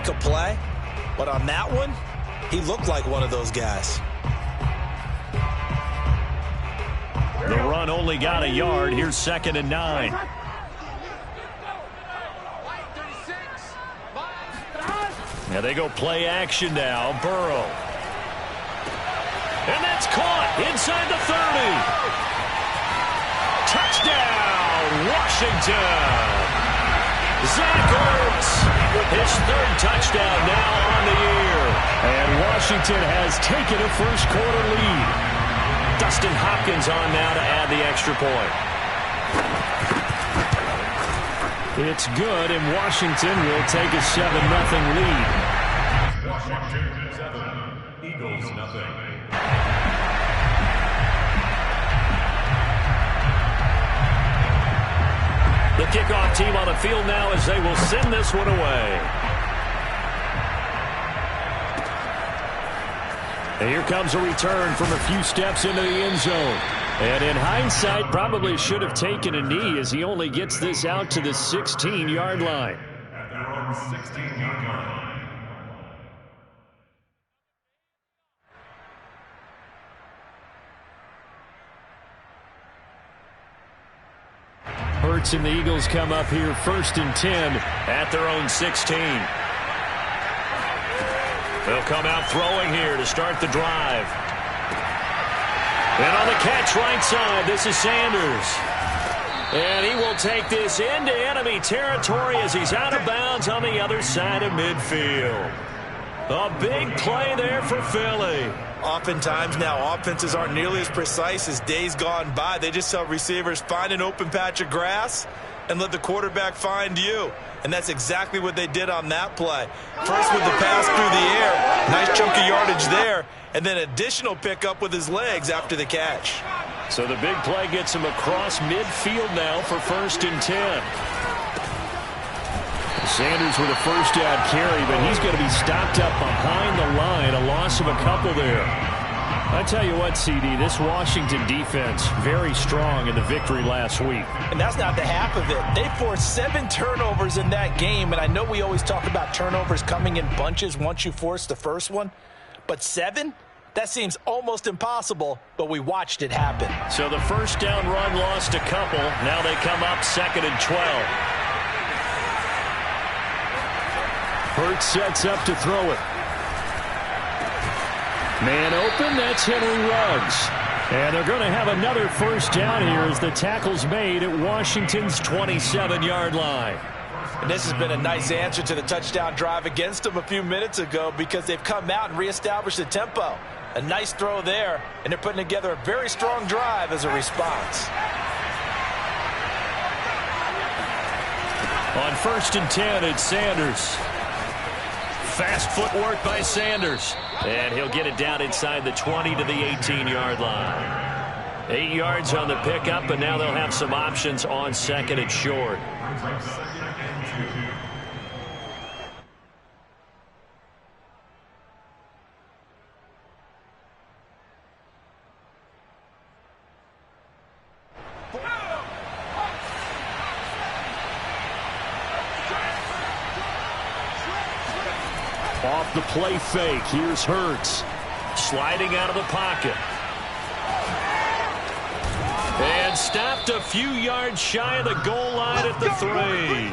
make a play, but on that one, he looked like one of those guys. The run only got a yard. Here's 2nd and 9. Now they go play action now. Burrow. And that's caught inside the 30. Touchdown, Washington. Zach Ertz, his 3rd touchdown now on the year. And Washington has taken a first-quarter lead. Dustin Hopkins on now to add the extra point. It's good, and Washington will take a 7-0 lead. Washington 7, Eagles 0. The kickoff team on the field now as they will send this one away. And here comes a return from a few steps into the end zone. And in hindsight, probably should have taken a knee as he only gets this out to the 16-yard line. At their own 16-yard line. Hurts and the Eagles come up here 1st and 10 at their own 16. They'll come out throwing here to start the drive. And on the catch right side, this is Sanders. And he will take this into enemy territory as he's out of bounds on the other side of midfield. A big play there for Philly. Oftentimes now, offenses aren't nearly as precise as days gone by. They just tell receivers, find an open patch of grass and let the quarterback find you. And that's exactly what they did on that play. First with the pass through the air, nice chunk of yardage there, and then additional pickup with his legs after the catch. So the big play gets him across midfield now for 1st and 10. Sanders with a first down carry, but he's going to be stopped up behind the line. A loss of a couple there. I tell you what, CD, this Washington defense, very strong in the victory last week. And that's not the half of it. They forced 7 turnovers in that game, and I know we always talk about turnovers coming in bunches once you force the first one, but 7? That seems almost impossible, but we watched it happen. So the first down run lost a couple. Now they come up 2nd and 12. Hurts sets up to throw it. Man open, that's Henry Ruggs. And they're going to have another first down here as the tackle's made at Washington's 27-yard line. And this has been a nice answer to the touchdown drive against them a few minutes ago because they've come out and reestablished the tempo. A nice throw there, and they're putting together a very strong drive as a response. On 1st and 10, it's Sanders. Fast footwork by Sanders. And he'll get it down inside the 20 to the 18-yard line. 8 yards on the pickup, but now they'll have some options on 2nd and short. Off the play fake, here's Hurts. Sliding out of the pocket. And stopped a few yards shy of the goal line at the 3.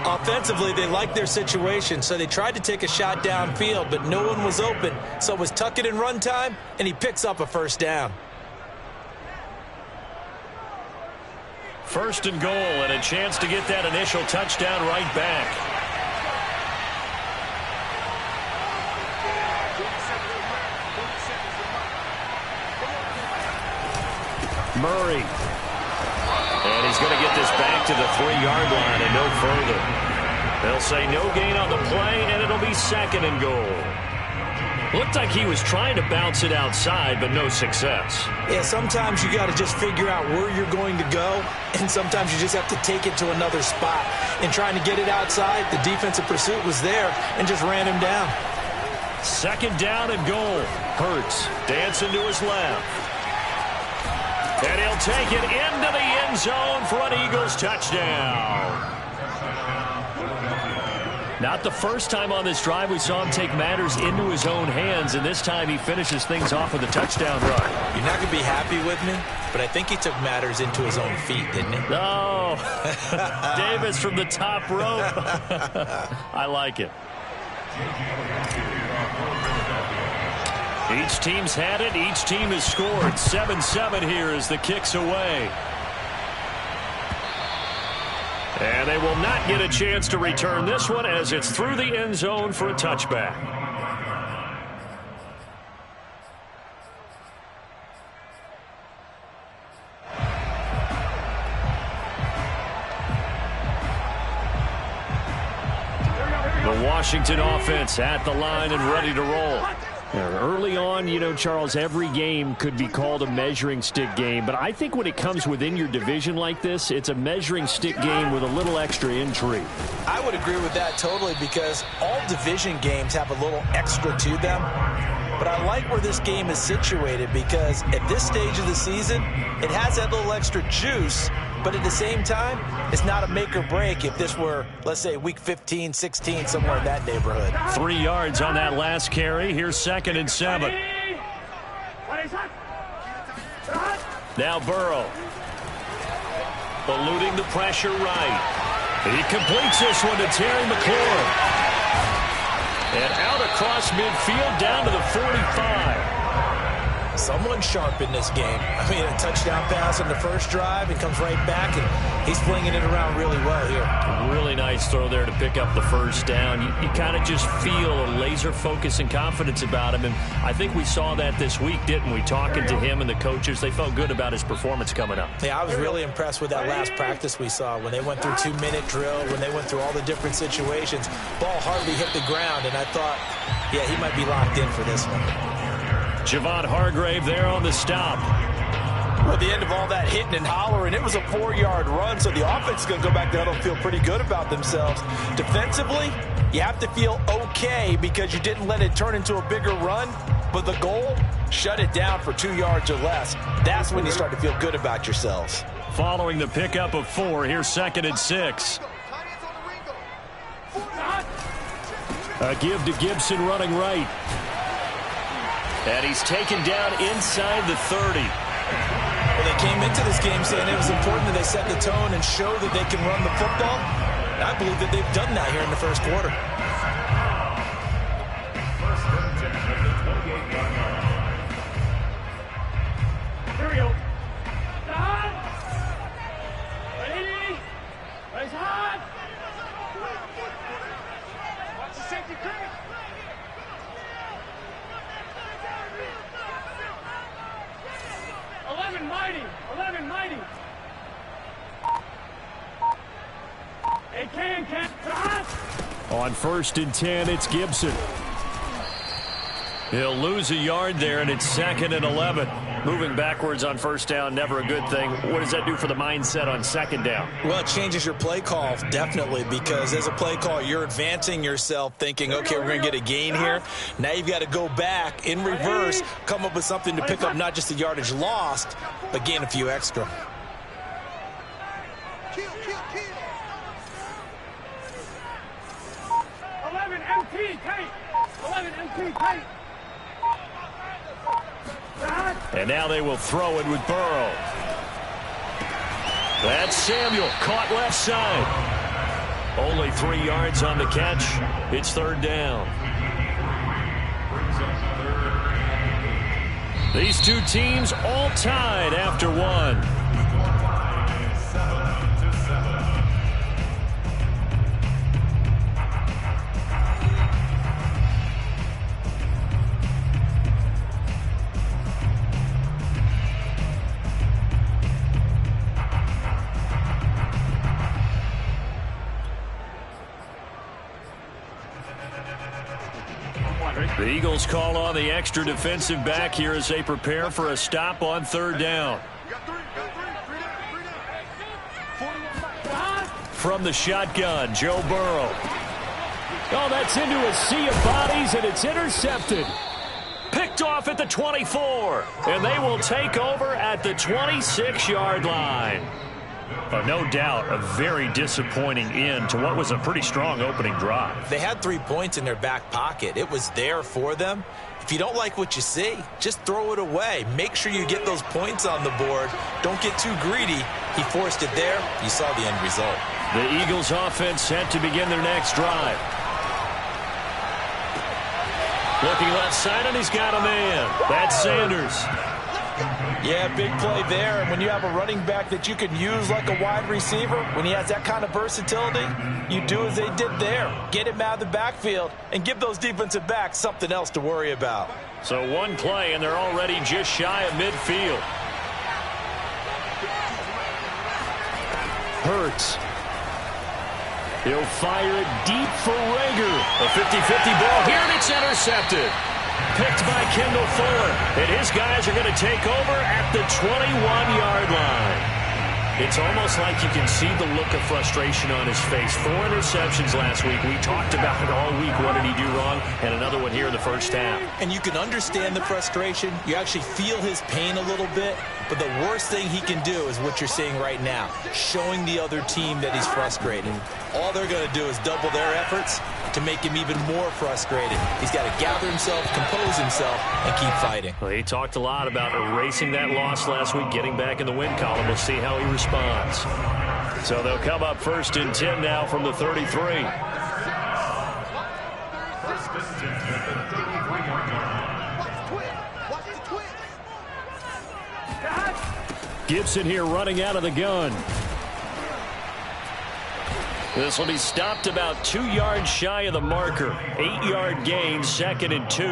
Offensively, they liked their situation, so they tried to take a shot downfield, but no one was open. So it was tuck it in run time, and he picks up a first down. 1st and goal, and a chance to get that initial touchdown right back. Murray. And he's going to get this back to the 3-yard line and no further. They'll say no gain on the play, and it'll be 2nd and goal. Looked like he was trying to bounce it outside, but no success. Yeah, sometimes you got to just figure out where you're going to go, and sometimes you just have to take it to another spot. And trying to get it outside, the defensive pursuit was there and just ran him down. 2nd down and goal. Hurts dancing to his left. And he'll take it into the end zone for an Eagles touchdown. Not the first time on this drive we saw him take matters into his own hands, and this time he finishes things off with a touchdown run. You're not going to be happy with me, but I think he took matters into his own feet, didn't he? No. Davis from the top rope. I like it. Each team's had it. Each team has scored. 7-7 here as the kick's away. And they will not get a chance to return this one as it's through the end zone for a touchback. The Washington offense at the line and ready to roll. Early on, you know, Charles, every game could be called a measuring stick game. But I think when it comes within your division like this, it's a measuring stick game with a little extra intrigue. I would agree with that totally because all division games have a little extra to them. But I like where this game is situated because at this stage of the season, it has that little extra juice. But at the same time, it's not a make or break if this were, let's say, week 15, 16, somewhere in that neighborhood. 3 yards on that last carry. Here's 2nd and 7. Now Burrow. Eluding the pressure right. He completes this one to Terry McLaurin. And out across midfield down to the 45. Someone sharp in this game. I mean, a touchdown pass on the first drive and comes right back, and he's flinging it around really well here. Really nice throw there to pick up the first down. You kind of just feel a laser focus and confidence about him, and I think we saw that this week, didn't we? Talking to him and the coaches, they felt good about his performance coming up. Yeah, I was really impressed with that last practice we saw when they went through 2-minute drill, when they went through all the different situations. Ball hardly hit the ground, and I thought, yeah, he might be locked in for this one. Javon Hargrave there on the stop. Well, at the end of all that hitting and hollering, it was a 4-yard run, so the offense is going to go back there and feel pretty good about themselves. Defensively, you have to feel okay because you didn't let it turn into a bigger run, but the goal, shut it down for 2 yards or less. That's when you start to feel good about yourselves. Following the pickup of 4, here's 2nd and 6. A give to Gibson running right. And he's taken down inside the 30. Well, they came into this game saying it was important that they set the tone and show that they can run the football. And I believe that they've done that here in the first quarter. Here we go. Stop. Ready. Raise hard. Watch the safety creep. Mighty. Hey, can. On 1st and 10, it's Gibson. He'll lose a yard there, and it's 2nd and 11. Moving backwards on 1st down, never a good thing. What does that do for the mindset on 2nd down? Well, it changes your play call, definitely, because as a play call, you're advancing yourself thinking, okay, we're going to get a gain here. Now you've got to go back in reverse, come up with something to pick up not just the yardage lost, but gain a few extra. And now they will throw it with Burrow. That's Samuel, caught left side. Only 3 yards on the catch. It's 3rd down. These two teams all tied after 1. The Eagles call on the extra defensive back here as they prepare for a stop on 3rd down. From the shotgun, Joe Burrow. Oh, that's into a sea of bodies, and it's intercepted. Picked off at the 24, and they will take over at the 26-yard line. No doubt a very disappointing end to what was a pretty strong opening drive. They had 3 points in their back pocket. It was there for them. If you don't like what you see, just throw it away. Make sure you get those points on the board. Don't get too greedy. He forced it there. You saw the end result. The Eagles offense set to begin their next drive. Looking left side, and he's got a man. That's Sanders. Yeah, big play there. And when you have a running back that you can use like a wide receiver, when he has that kind of versatility, you do as they did there. Get him out of the backfield and give those defensive backs something else to worry about. So one play, and they're already just shy of midfield. Hurts. He'll fire it deep for Rager. A 50-50 ball here, and it's intercepted. Picked by Kendall Fuller. And his guys are going to take over at the 21-yard line. It's almost like you can see the look of frustration on his face. 4 interceptions last week. We talked about it all week. What did he do wrong? And another one here in the first half. And you can understand the frustration. You actually feel his pain a little bit. But the worst thing he can do is what you're seeing right now, showing the other team that he's frustrated. All they're going to do is double their efforts to make him even more frustrated. He's got to gather himself, compose himself, and keep fighting. Well, he talked a lot about erasing that loss last week, getting back in the win column. We'll see how he responds. So they'll come up 1st and 10 now from the 33. Gibson here running out of the gun. This will be stopped about 2 yards shy of the marker. 8-yard gain, 2nd and 2.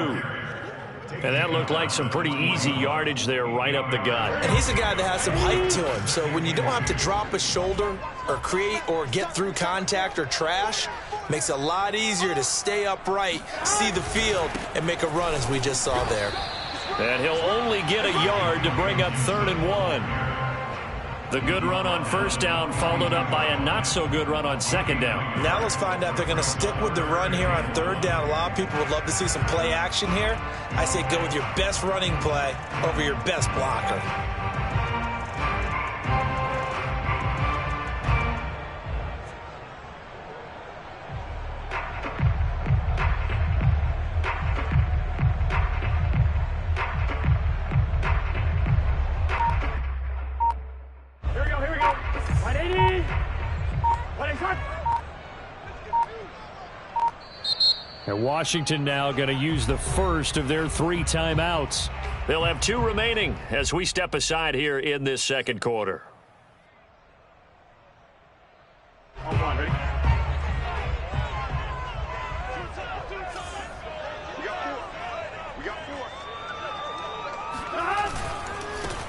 And that looked like some pretty easy yardage there right up the gut. And he's a guy that has some height to him. So when you don't have to drop a shoulder or create or get through contact or trash, makes it a lot easier to stay upright, see the field, and make a run as we just saw there. And he'll only get a yard to bring up 3rd and 1. The good run on 1st down followed up by a not-so-good run on 2nd down. Now let's find out if they're going to stick with the run here on 3rd down. A lot of people would love to see some play action here. I say go with your best running play over your best blocker. And Washington now going to use the first of their 3 timeouts. They'll have 2 remaining as we step aside here in this 2nd quarter.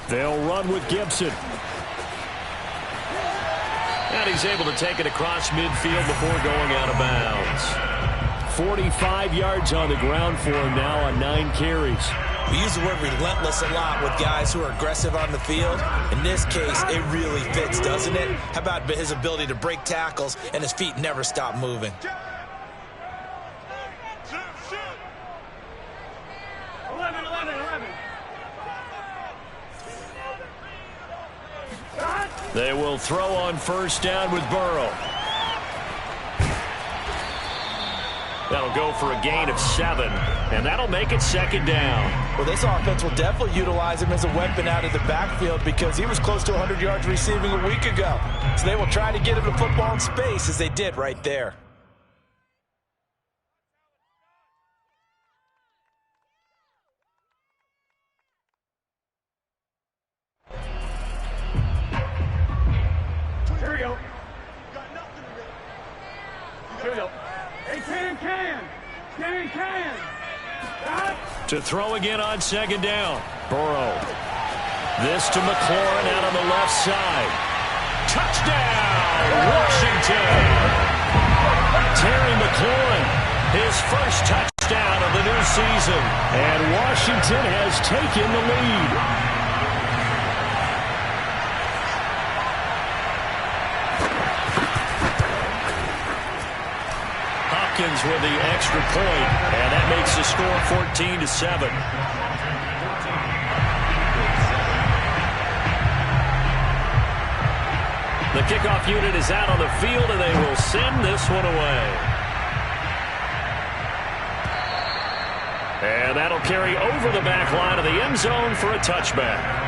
They'll run with Gibson. And he's able to take it across midfield before going out of bounds. 45 yards on the ground for him now on 9 carries. We use the word relentless a lot with guys who are aggressive on the field. In this case, it really fits, doesn't it? How about his ability to break tackles and his feet never stop moving? They will throw on 1st down with Burrow. That'll go for a gain of 7, and that'll make it 2nd down. Well, this offense will definitely utilize him as a weapon out of the backfield because he was close to 100 yards receiving a week ago. So they will try to get him the football in space as they did right there. Here we go. Here we go. Hey, can. To throw again on 2nd down. Burrow. This to McLaurin out on the left side. Touchdown, Washington. Terry McLaurin, his first touchdown of the new season. And Washington has taken the lead. With the extra point, and that makes the score 14-7. The kickoff unit is out on the field, and they will send this one away. And that'll carry over the back line of the end zone for a touchback.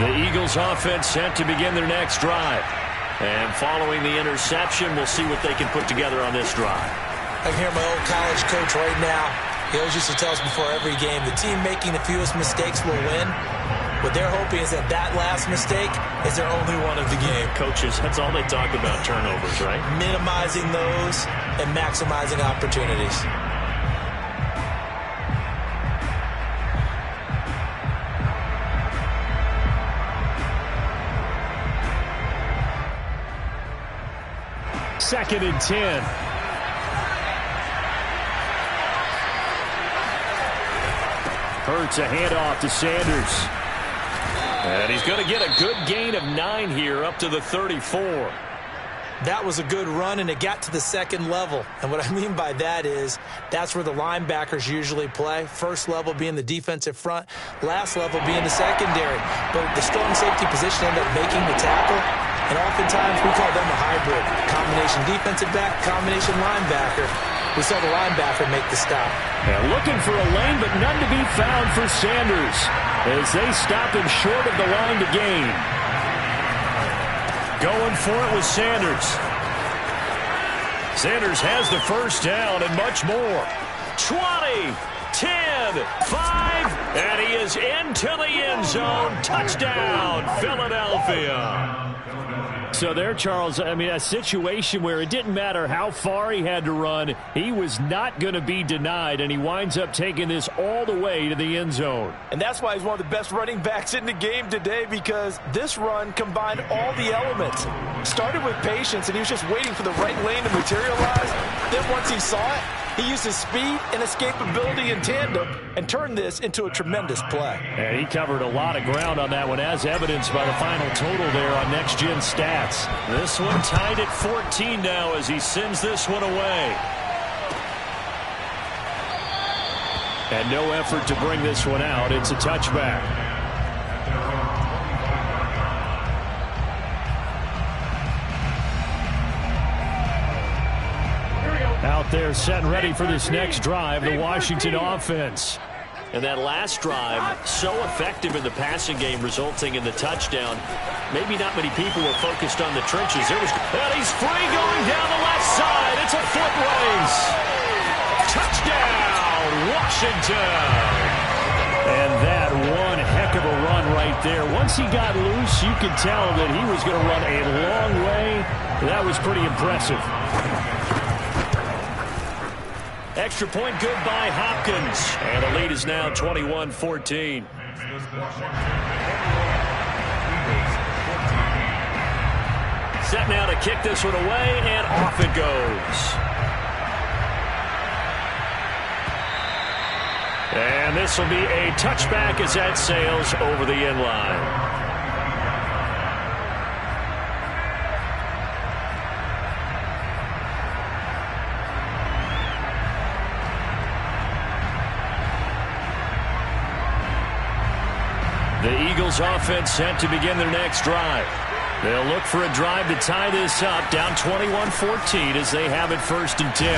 The Eagles offense set to begin their next drive. And following the interception, we'll see what they can put together on this drive. I can hear my old college coach right now. He always used to tell us before every game, the team making the fewest mistakes will win. What they're hoping is that last mistake is their only one of the game. Coaches, that's all they talk about, turnovers, right? Minimizing those and maximizing opportunities. Second and 10. Hurts a handoff to Sanders. And he's going to get a good gain of 9 here up to the 34. That was a good run, and it got to the second level. And what I mean by that is that's where the linebackers usually play. First level being the defensive front, last level being the secondary. But the strong safety position ended up making the tackle. And oftentimes we call them a hybrid. Combination defensive back, combination linebacker. We saw the linebacker make the stop. And looking for a lane, but none to be found for Sanders as they stop him short of the line to gain. Going for it with Sanders. Sanders has the first down and much more. 20, 10, 5, and he is into the end zone. Touchdown, Philadelphia. So there, Charles, I mean, a situation where it didn't matter how far he had to run, he was not going to be denied, and he winds up taking this all the way to the end zone. And that's why he's one of the best running backs in the game today, because this run combined all the elements. Started with patience, and he was just waiting for the right lane to materialize. Then once he saw it, he used his speed and escapability in tandem and turned this into a tremendous play. And he covered a lot of ground on that one, as evidenced by the final total there on Next Gen Stats. This one tied at 14 now as he sends this one away. And no effort to bring this one out. It's a touchback. Out there set and ready for this next drive, the Washington offense. And that last drive, so effective in the passing game, resulting in the touchdown. Maybe not many people were focused on the trenches. And he's free going down the left side. It's a foot race. Touchdown, Washington. And that one heck of a run right there. Once he got loose, you could tell that he was going to run a long way. That was pretty impressive. Extra point good by Hopkins. And the lead is now 21-14. Set now to kick this one away, and off it goes. And this will be a touchback as that sails over the end line. The Eagles offense set to begin their next drive. They'll look for a drive to tie this up, down 21-14 as they have it 1st and 10.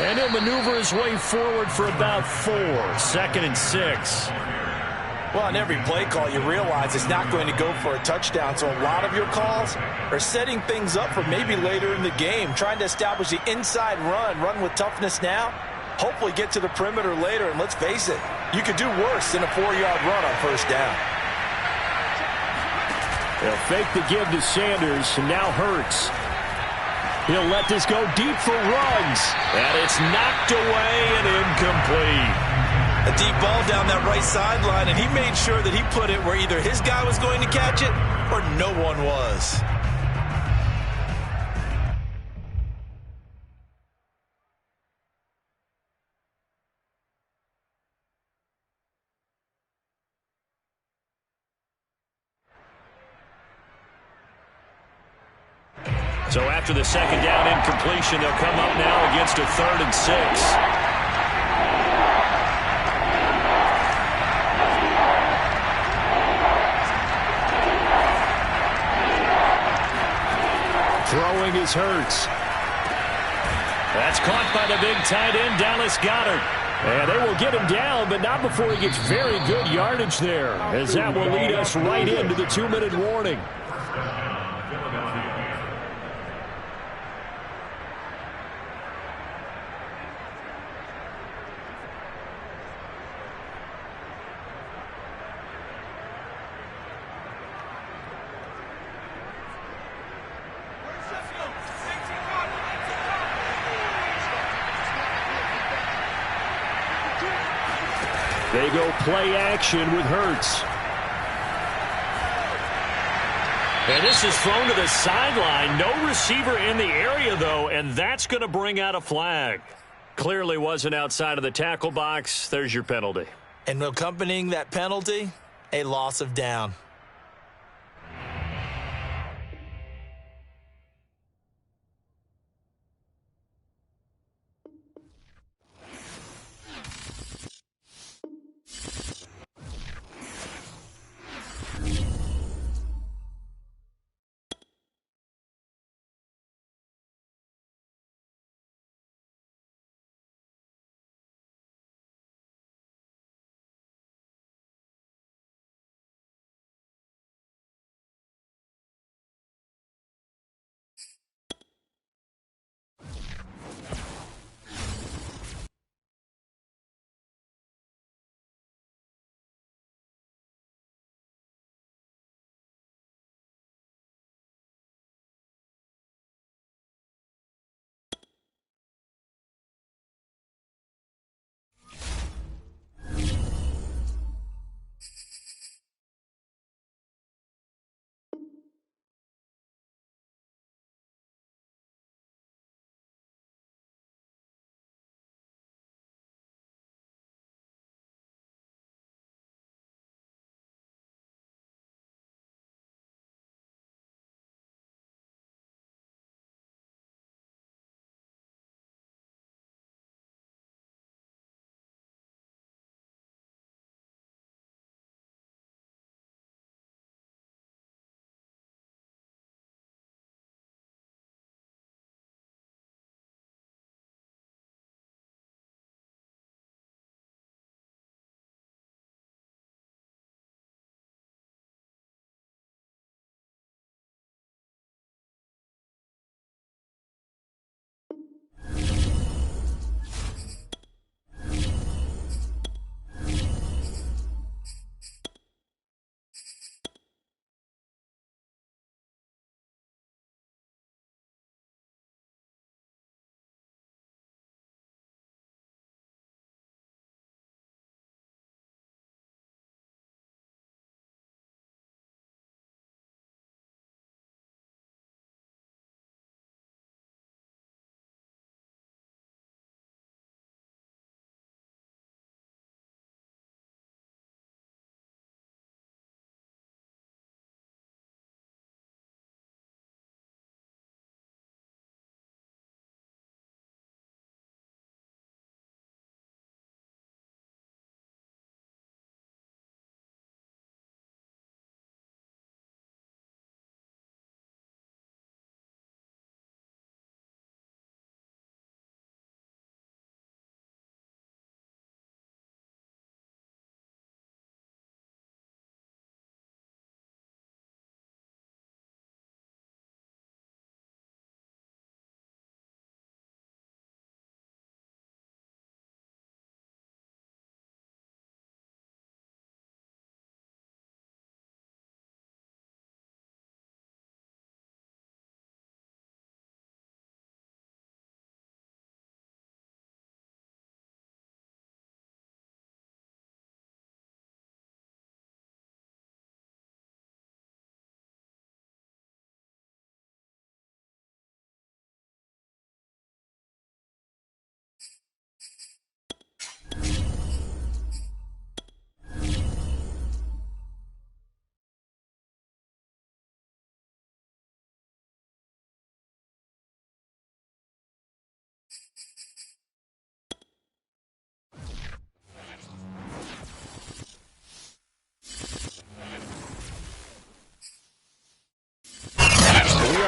And he'll maneuver his way forward for about 4, 2nd and 6. Well, on every play call, you realize it's not going to go for a touchdown, so a lot of your calls are setting things up for maybe later in the game, trying to establish the inside run with toughness now, hopefully get to the perimeter later, and let's face it, you could do worse than a 4-yard run on 1st down. They'll fake the give to Sanders, and now Hurts. He'll let this go deep for Ruggs. And it's knocked away and incomplete. A deep ball down that right sideline, and he made sure that he put it where either his guy was going to catch it or no one was. So after the second down incompletion, they'll come up now against a 3rd and 6. Throwing is Hurts. That's caught by the big tight end, Dallas Goedert. And they will get him down, but not before he gets very good yardage there, as that will lead us right into the 2-minute warning. They go play action with Hurts. And this is thrown to the sideline. No receiver in the area, though, and that's going to bring out a flag. Clearly wasn't outside of the tackle box. There's your penalty. And accompanying that penalty, a loss of down.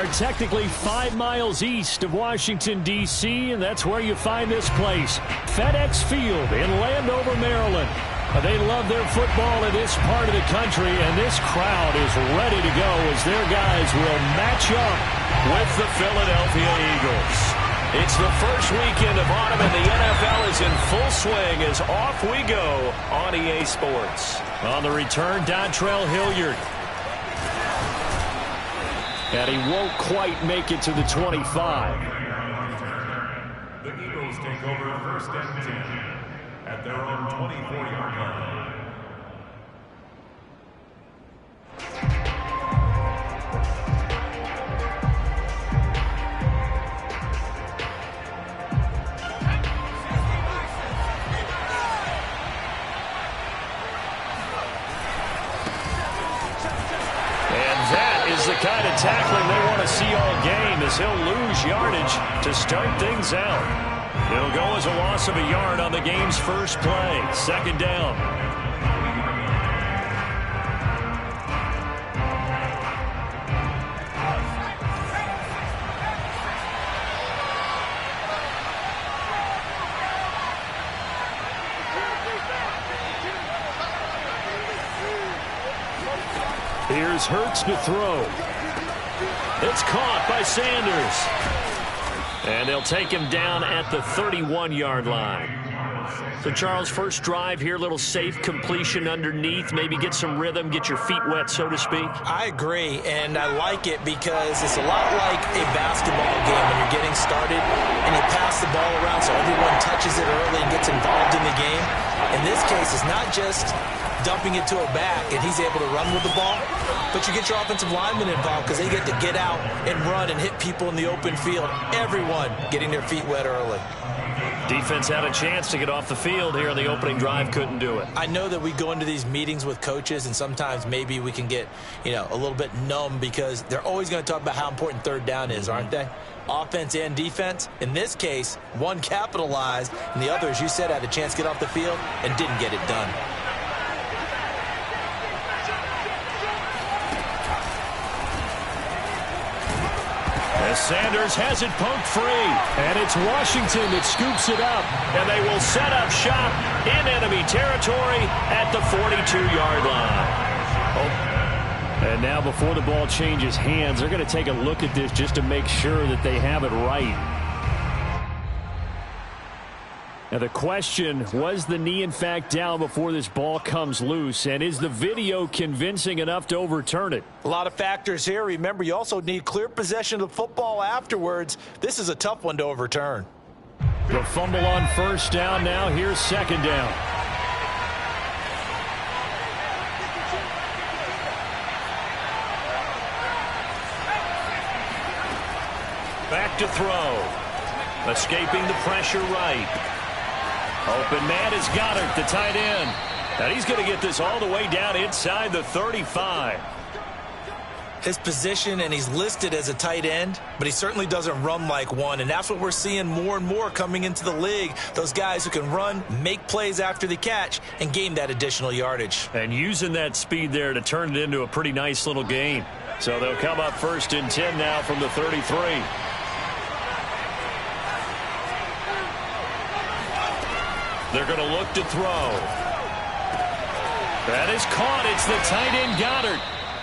are technically 5 miles east of Washington, D.C., and that's where you find this place, FedEx Field in Landover, Maryland. They love their football in this part of the country, and this crowd is ready to go as their guys will match up with the Philadelphia Eagles. It's the first weekend of autumn, and the NFL is in full swing as off we go on EA Sports. On the return, Dontrell Hilliard. And he won't quite make it to the 25. The Eagles take over first and 10 at their own 24-yard line. The kind of tackling they want to see all game as he'll lose yardage to start things out. It'll go as a loss of a yard on the game's first play. Second down. Here's Hurts to throw. It's caught by Sanders. And they'll take him down at the 31-yard line. So, Charles, first drive here, little safe completion underneath. Maybe get some rhythm, get your feet wet, so to speak. I agree, and I like it because it's a lot like a basketball game when you're getting started and you pass the ball around so everyone touches it early and gets involved in the game. In this case, it's not just dumping it to a back and he's able to run with the ball, but you get your offensive linemen involved because they get to get out and run and hit people in the open field. Everyone getting their feet wet early. Defense had a chance to get off the field here in the opening drive, couldn't do it. I know that we go into these meetings with coaches and sometimes maybe we can get, a little bit numb because they're always going to talk about how important third down is, aren't they? Offense and defense. In this case, one capitalized and the other, as you said, had a chance to get off the field and didn't get it done. As Sanders has it poked free, and it's Washington that scoops it up, and they will set up shop in enemy territory at the 42-yard line. And now before the ball changes hands, they're going to take a look at this just to make sure that they have it right. Now the question, was the knee in fact down before this ball comes loose, and is the video convincing enough to overturn it? A lot of factors here. Remember, you also need clear possession of the football afterwards. This is a tough one to overturn. The fumble on first down now. Here's second down. Back to throw. Escaping the pressure right. Open man is Goddard, the tight end. And he's going to get this all the way down inside the 35. His position, and he's listed as a tight end, but he certainly doesn't run like one, and that's what we're seeing more and more coming into the league. Those guys who can run, make plays after the catch, and gain that additional yardage. And using that speed there to turn it into a pretty nice little gain. So they'll come up first and 10 now from the 33. They're going to look to throw. That is caught. It's the tight end Goddard.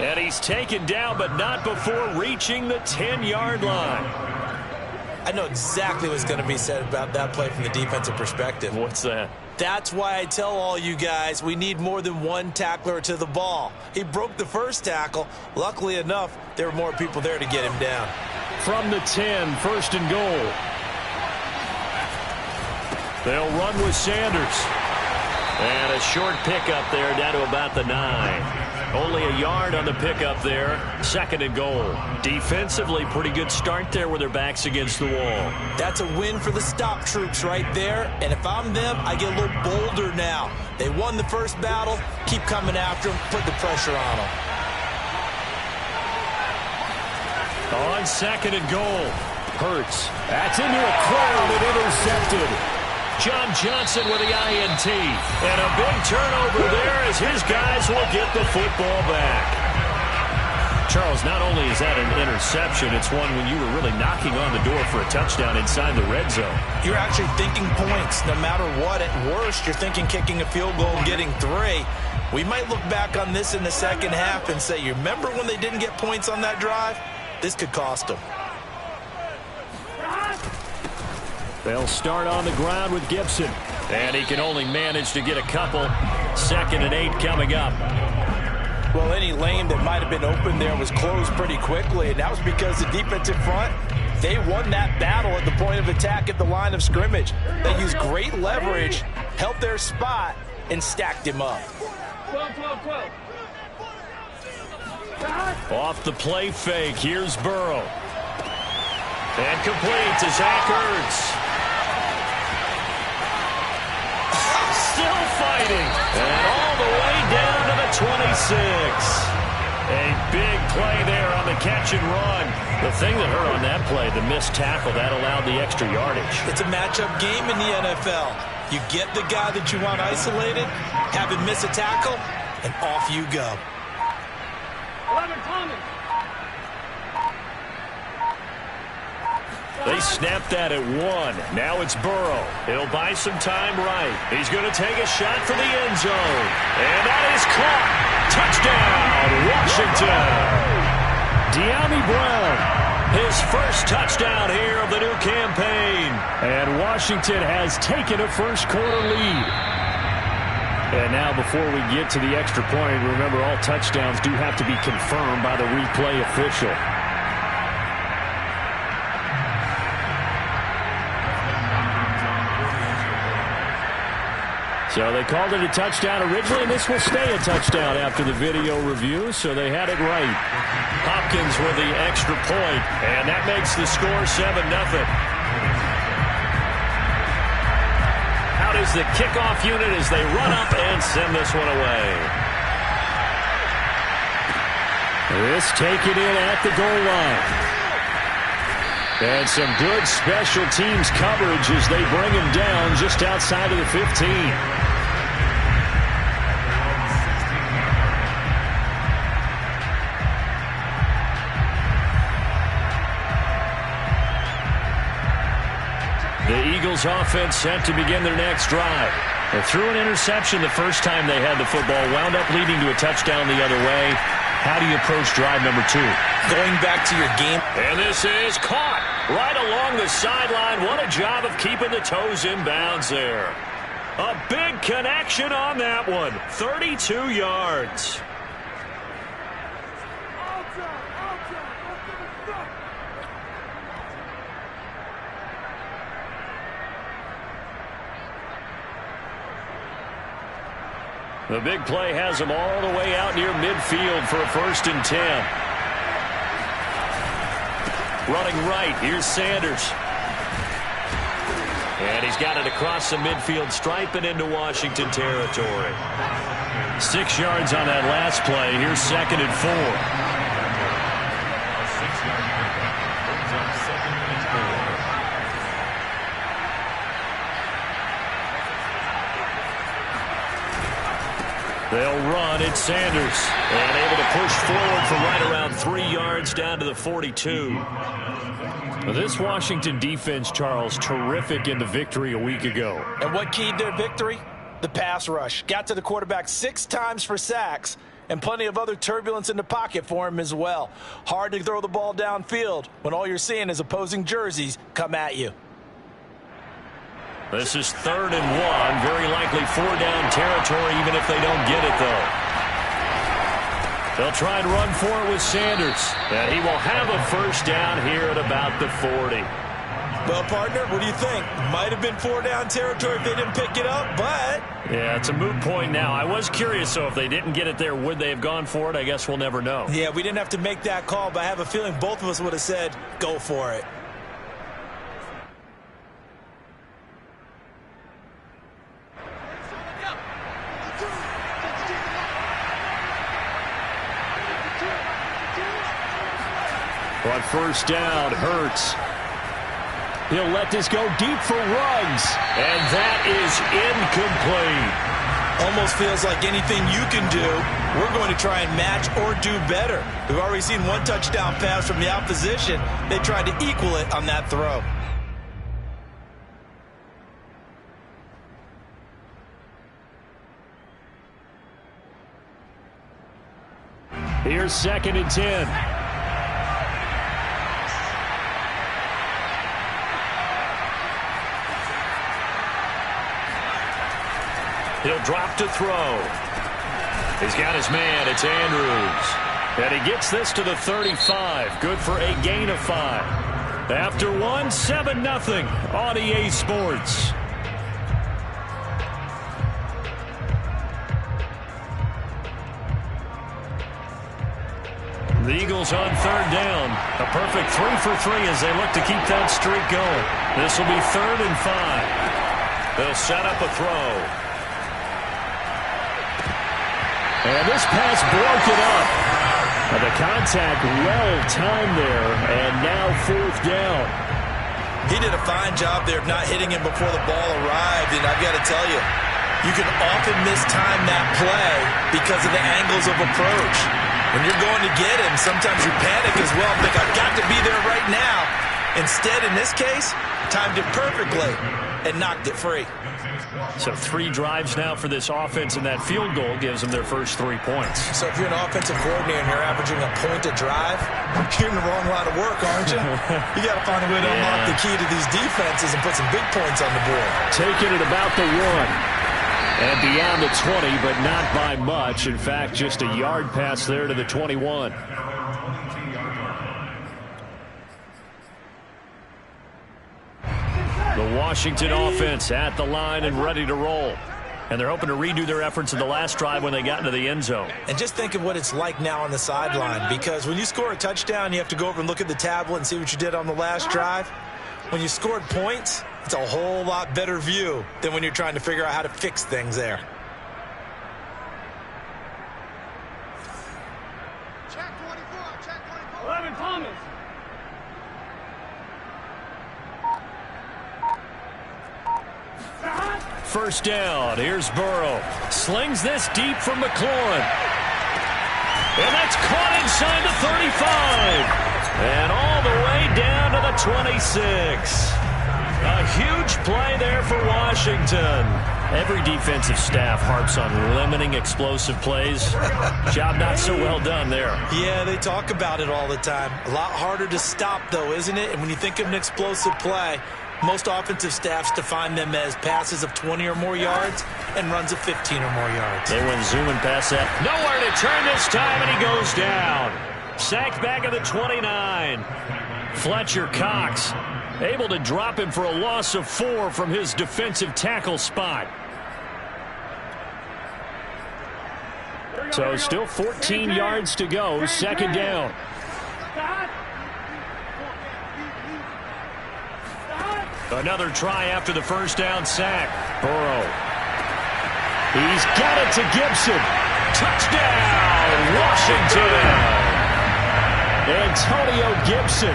And he's taken down, but not before reaching the 10-yard line. I know exactly what's going to be said about that play from the defensive perspective. What's that? That's why I tell all you guys we need more than one tackler to the ball. He broke the first tackle. Luckily enough, there were more people there to get him down. From the 10, first and goal. They'll run with Sanders. And a short pickup there down to about the 9. Only a yard on the pickup there. Second and goal. Defensively, pretty good start there with their backs against the wall. That's a win for the stop troops right there. And if I'm them, I get a little bolder now. They won the first battle. Keep coming after them. Put the pressure on them. On second and goal. Hurts. That's into a crowd and intercepted. John Johnson with the INT. And a big turnover there as his guys will get the football back. Charles, not only is that an interception, it's one when you were really knocking on the door for a touchdown inside the red zone. You're actually thinking points no matter what. At worst, you're thinking kicking a field goal and getting 3. We might look back on this in the second half and say, you remember when they didn't get points on that drive? This could cost them. They'll start on the ground with Gibson. And he can only manage to get a couple. 2nd and 8 coming up. Well, any lane that might have been open there was closed pretty quickly, and that was because the defensive front, they won that battle at the point of attack at the line of scrimmage. They used great leverage, held their spot, and stacked him up. Off the play fake, here's Burrow. And complete to Zach Ertz. Still fighting. And all the way down to the 26. A big play there on the catch and run. The thing that hurt on that play, the missed tackle, that allowed the extra yardage. It's a matchup game in the NFL. You get the guy that you want isolated, have him miss a tackle, and off you go. 11 Thomas. They snapped that at 1. Now it's Burrow. He'll buy some time right. He's going to take a shot for the end zone. And that is caught. Touchdown, Washington. De'Ami Brown, his first touchdown here of the new campaign. And Washington has taken a first-quarter lead. And now before we get to the extra point, remember all touchdowns do have to be confirmed by the replay official. So they called it a touchdown originally, and this will stay a touchdown after the video review, so they had it right. Hopkins with the extra point, and that makes the score 7-0. Out is the kickoff unit as they run up and send this one away. This taken in at the goal line. And some good special teams coverage as they bring him down just outside of the 15. The Eagles offense set to begin their next drive. They threw an interception the first time they had the football, wound up leading to a touchdown the other way. How do you approach drive number 2? Going back to your game. And this is caught right along the sideline. What a job of keeping the toes in bounds there. A big connection on that one. 32 yards. The big play has them all the way out near midfield for a 1st and 10. Running right, here's Sanders. And he's got it across the midfield stripe and into Washington territory. 6 yards on that last play. Here's 2nd and 4. They'll run. It's Sanders. And able to push forward from right around 3 yards down to the 42. This Washington defense, Charles, terrific in the victory a week ago. And what keyed their victory? The pass rush. Got to the quarterback 6 times for sacks, and plenty of other turbulence in the pocket for him as well. Hard to throw the ball downfield when all you're seeing is opposing jerseys come at you. This is 3rd and 1. Very likely 4-down territory, even if they don't get it, though. They'll try and run for it with Sanders. And he will have a 1st down here at about the 40. Well, partner, what do you think? Might have been 4-down territory if they didn't pick it up, but... Yeah, it's a moot point now. I was curious, so if they didn't get it there, would they have gone for it? I guess we'll never know. Yeah, we didn't have to make that call, but I have a feeling both of us would have said, go for it. On 1st down, Hurts. He'll let this go deep for Ruggs. And that is incomplete. Almost feels like anything you can do, we're going to try and match or do better. We've already seen one touchdown pass from the opposition. They tried to equal it on that throw. Here's 2nd and 10. He'll drop to throw. He's got his man. It's Andrews. And he gets this to the 35. Good for a gain of 5. After one, 7-0 on EA Sports. The Eagles on 3rd down. A perfect 3 for 3 as they look to keep that streak going. This will be 3rd and 5. They'll set up a throw. And this pass broken up. And the contact well-timed there, and now 4th down. He did a fine job there of not hitting him before the ball arrived, and I've got to tell you, you can often mistime that play because of the angles of approach. When you're going to get him, sometimes you panic as well and think, I've got to be there right now. Instead, in this case, timed it perfectly and knocked it free. So 3 drives now for this offense, and that field goal gives them their first 3 points. So if you're an offensive coordinator and you're averaging a point a drive, you're in the wrong line of work, aren't you? You got to find a way to unlock the key to these defenses and put some big points on the board. Taking it about the 1. And beyond the 20, but not by much. In fact, just a yard pass there to the 21. The Washington offense at the line and ready to roll. And they're hoping to redo their efforts in the last drive when they got into the end zone. And just think of what it's like now on the sideline, because when you score a touchdown, you have to go over and look at the tablet and see what you did on the last drive. When you scored points, it's a whole lot better view than when you're trying to figure out how to fix things there. Check 24, check 24. 11 Thomas. First down. Here's Burrow. Slings this deep from McLaurin. And that's caught inside the 35. And all the way down to the 26. A huge play there for Washington. Every defensive staff harps on limiting explosive plays. Job not so well done there. Yeah, they talk about it all the time. A lot harder to stop, though, isn't it? And when you think of an explosive play, most offensive staffs define them as passes of 20 or more yards and runs of 15 or more yards. They went zooming past that. Nowhere to turn this time, and he goes down. Sacked back at the 29. Fletcher Cox able to drop him for a loss of 4 from his defensive tackle spot. So still 14 yards to go. 2nd down. Another try after the first down sack. Burrow. He's got it to Gibson. Touchdown, Washington. Antonio Gibson,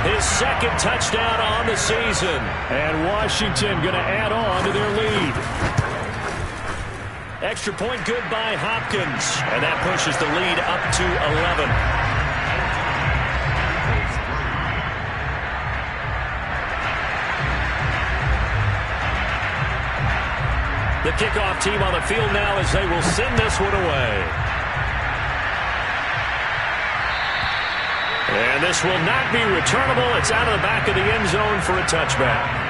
his 2nd touchdown on the season. And Washington going to add on to their lead. Extra point good by Hopkins. And that pushes the lead up to 11. The kickoff team on the field now as they will send this one away. And this will not be returnable. It's out of the back of the end zone for a touchback.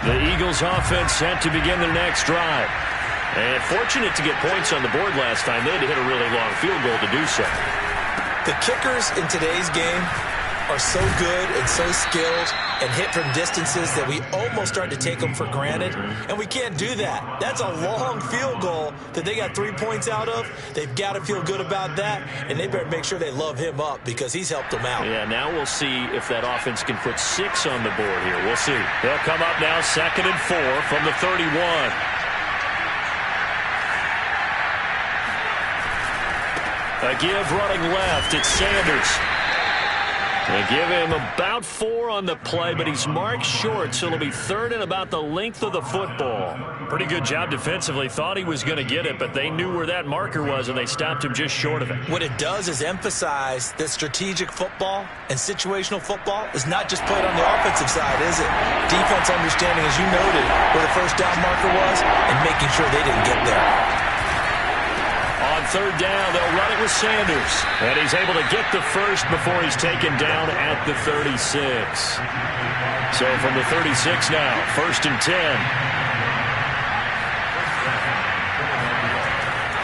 The Eagles offense set to begin their next drive. And fortunate to get points on the board last time. They had to hit a really long field goal to do so. The kickers in today's game are so good and so skilled and hit from distances that we almost start to take them for granted, and we can't do that. That's a long field goal that they got 3 points out of. They've got to feel good about that, and they better make sure they love him up because he's helped them out. Yeah, now we'll see if that offense can put 6 on the board here. We'll see. They'll come up now 2nd and 4 from the 31. A give running left. It's Sanders. They give him about 4 on the play, but he's marked short, so it'll be 3rd and about the length of the football. Pretty good job defensively. Thought he was going to get it, but they knew where that marker was, and they stopped him just short of it. What it does is emphasize that strategic football and situational football is not just played on the offensive side, is it? Defense understanding, as you noted, where the first down marker was and making sure they didn't get there. On 3rd down, they'll run it with Sanders. And he's able to get the first before he's taken down at the 36. So from the 36 now, 1st and 10.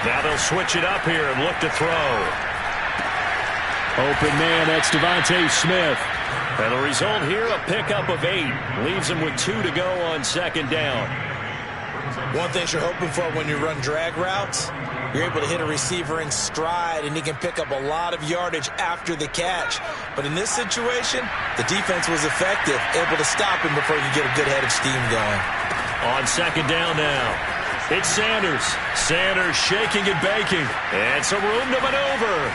Now they'll switch it up here and look to throw. Open man, that's Devontae Smith. And the result here, a pickup of 8. Leaves him with 2 to go on 2nd down. One thing you're hoping for when you run drag routes, you're able to hit a receiver in stride, and he can pick up a lot of yardage after the catch. But in this situation, the defense was effective, able to stop him before you get a good head of steam going. On 2nd down now, it's Sanders. Sanders shaking and baking. And some room to maneuver.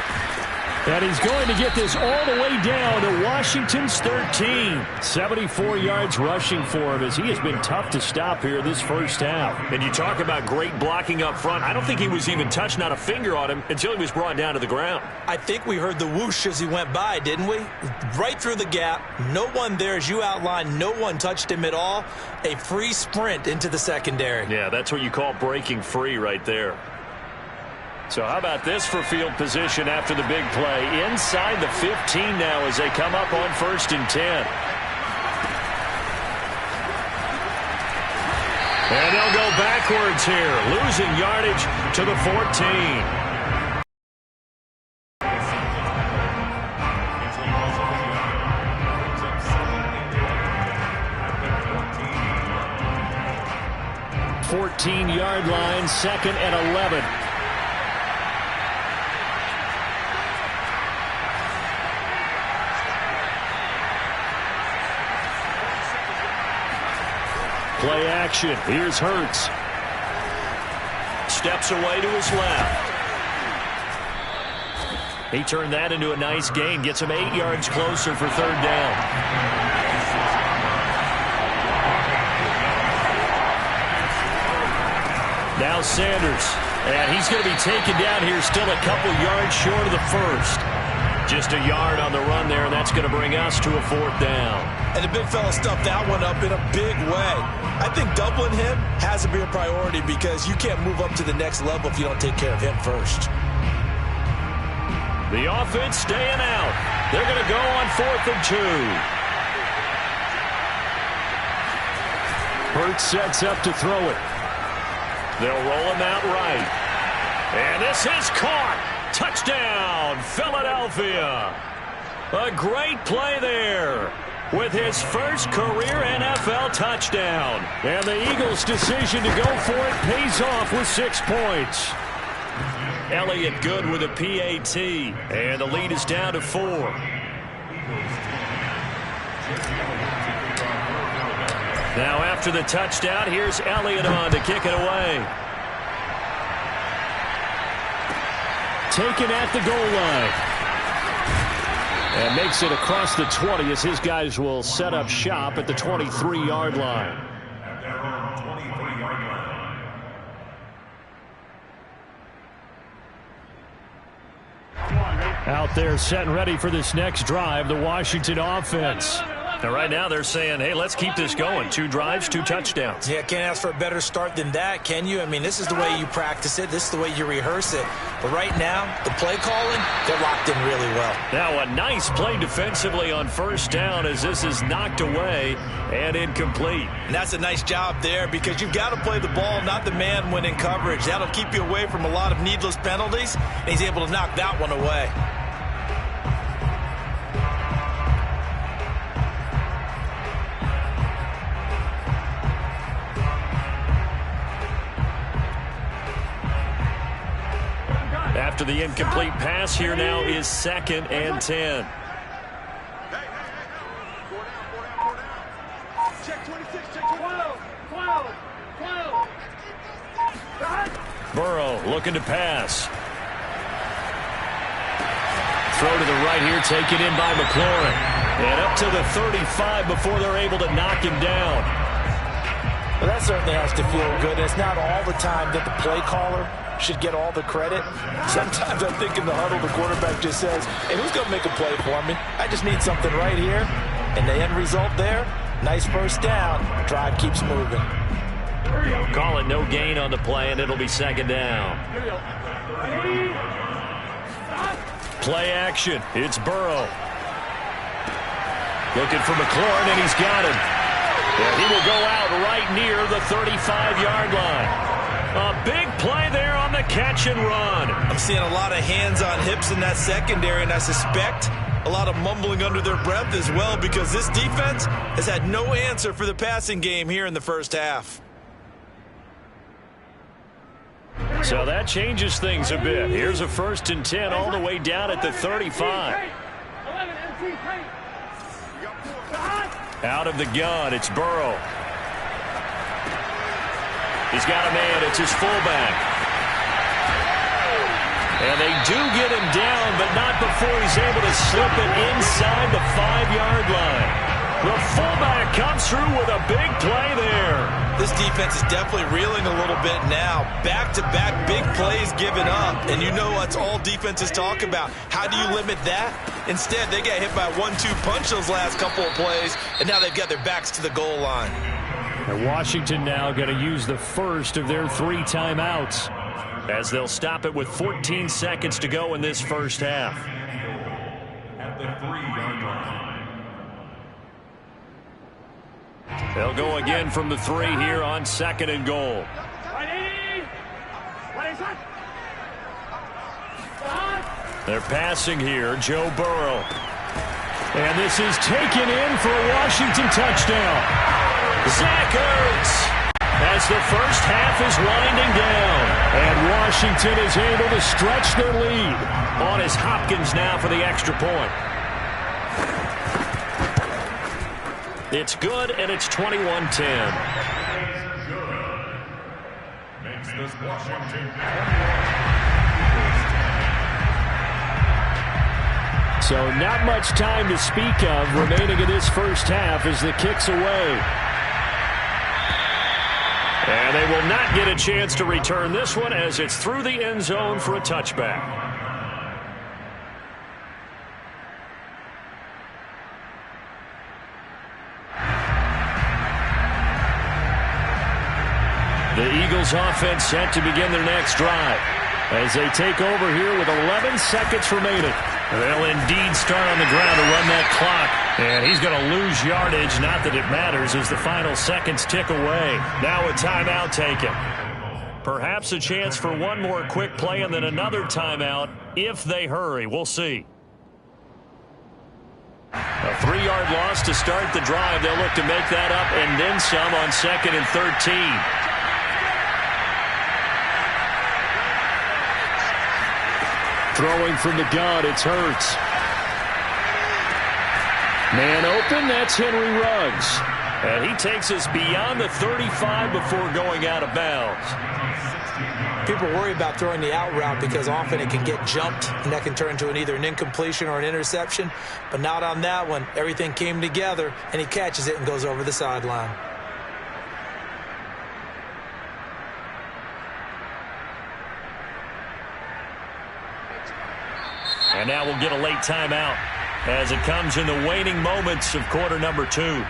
And he's going to get this all the way down to Washington's 13. 74 yards rushing for him as he has been tough to stop here this first half. And you talk about great blocking up front. I don't think he was even touched, not a finger on him, until he was brought down to the ground. I think we heard the whoosh as he went by, didn't we? Right through the gap. No one there, as you outlined. No one touched him at all. A free sprint into the secondary. Yeah, that's what you call breaking free right there. So how about this for field position after the big play? Inside the 15 now as they come up on 1st and 10. And they'll go backwards here, losing yardage to the 14. Yard line, 2nd and 11. Play action. Here's Hurts. Steps away to his left. He turned that into a nice gain. Gets him 8 yards closer for 3rd down. Now Sanders. And he's going to be taken down here still a couple yards short of the first. Just a yard on the run there, and that's going to bring us to a 4th down. And the big fella stuffed that one up in a big way. I think doubling him has to be a priority because you can't move up to the next level if you don't take care of him first. The offense staying out. They're going to go on 4th and 2. Hurts sets up to throw it. They'll roll him out right. And this is caught. Touchdown, Philadelphia. A great play there with his first career NFL touchdown. And the Eagles' decision to go for it pays off with 6 points. Elliott good with a PAT. And the lead is down to 4. Now after the touchdown, here's Elliott on to kick it away. Taken at the goal line. And makes it across the 20 as his guys will set up shop at the 23-yard line. Out there set and ready for this next drive, the Washington offense. And right now they're saying, hey, let's keep this going. 2 drives, 2 touchdowns. Yeah, can't ask for a better start than that, can you? I mean, this is the way you practice it. This is the way you rehearse it. But right now, the play calling, they're locked in really well. Now a nice play defensively on 1st down as this is knocked away and incomplete. And that's a nice job there because you've got to play the ball, not the man when in coverage. That'll keep you away from a lot of needless penalties, and he's able to knock that one away. the incomplete pass. Here now is 2nd and 10. Check 26, check 12. Burrow looking to pass. Throw to the right here, taken in by McLaurin. And up to the 35 before they're able to knock him down. Well, that certainly has to feel good. It's not all the time that the play caller should get all the credit. Sometimes I think in the huddle, the quarterback just says, hey, who's going to make a play for me? I just need something right here. And the end result there, nice first down. Drive keeps moving. Call it no gain on the play, and it'll be 2nd down. Play action. It's Burrow. Looking for McLaurin, and he's got him. And he will go out right near the 35-yard line. A big play there on the catch and run. I'm seeing a lot of hands on hips in that secondary, and I suspect a lot of mumbling under their breath as well, because this defense has had no answer for the passing game here in the first half. So that changes things a bit. Here's a 1st and 10 all the way down at the 35. Out of the gun, it's Burrow. He's got a man. It's his fullback. And they do get him down, but not before he's able to slip it inside the 5-yard line. The fullback comes through with a big play there. This defense is definitely reeling a little bit now. Back-to-back big plays given up. And you know that's all defenses talk about. How do you limit that? Instead, they got hit by a 1-2 punch those last couple of plays, and now they've got their backs to the goal line. And Washington now going to use the first of their 3 timeouts, as they'll stop it with 14 seconds to go in this first half. At the 3-yard line. They'll go again from the 3 here on 2nd and goal. They're passing here, Joe Burrow. And this is taken in for a Washington touchdown. Zach Ertz, as the first half is winding down. And Washington is able to stretch their lead. On is Hopkins now for the extra point. It's good, and it's 21-10. Makes this Washington. So not much time to speak of remaining in this first half as the kick's away. And they will not get a chance to return this one as it's through the end zone for a touchback. The Eagles offense set to begin their next drive as they take over here with 11 seconds remaining. They'll indeed start on the ground to run that clock. And he's going to lose yardage, not that it matters, as the final seconds tick away. Now a timeout taken. Perhaps a chance for one more quick play and then another timeout if they hurry. We'll see. A 3-yard loss to start the drive. They'll look to make that up and then some on 2nd and 13. Throwing from the gun, it's Hurts. Man open, that's Henry Ruggs. And he takes us beyond the 35 before going out of bounds. People worry about throwing the out route because often it can get jumped, and that can turn into either an incompletion or an interception. But not on that one. Everything came together, and he catches it and goes over the sideline. And now we'll get a late timeout as it comes in the waning moments of quarter number 2.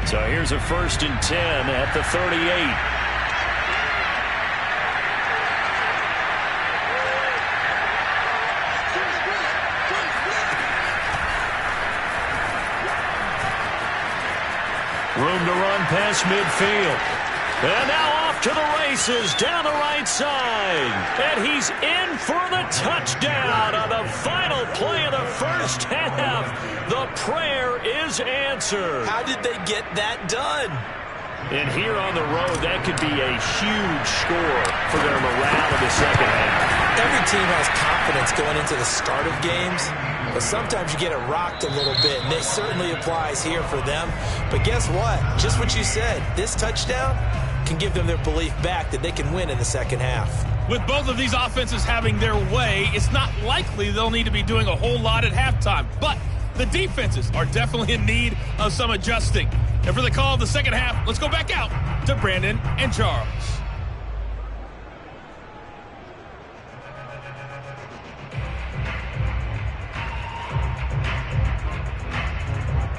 So here's a 1st and 10 at the 38. Room to run past midfield. And now off to the races down the right side. And he's in for the touchdown on the final play of the first half. The prayer is answered. How did they get that done? And here on the road, that could be a huge score for their morale in the second half. Every team has confidence going into the start of games, but sometimes you get it rocked a little bit, and this certainly applies here for them. But guess what? Just what you said, this touchdown can give them their belief back that they can win in the second half. With both of these offenses having their way, it's not likely they'll need to be doing a whole lot at halftime. But the defenses are definitely in need of some adjusting. And for the call of the second half, let's go back out to Brandon and Charles.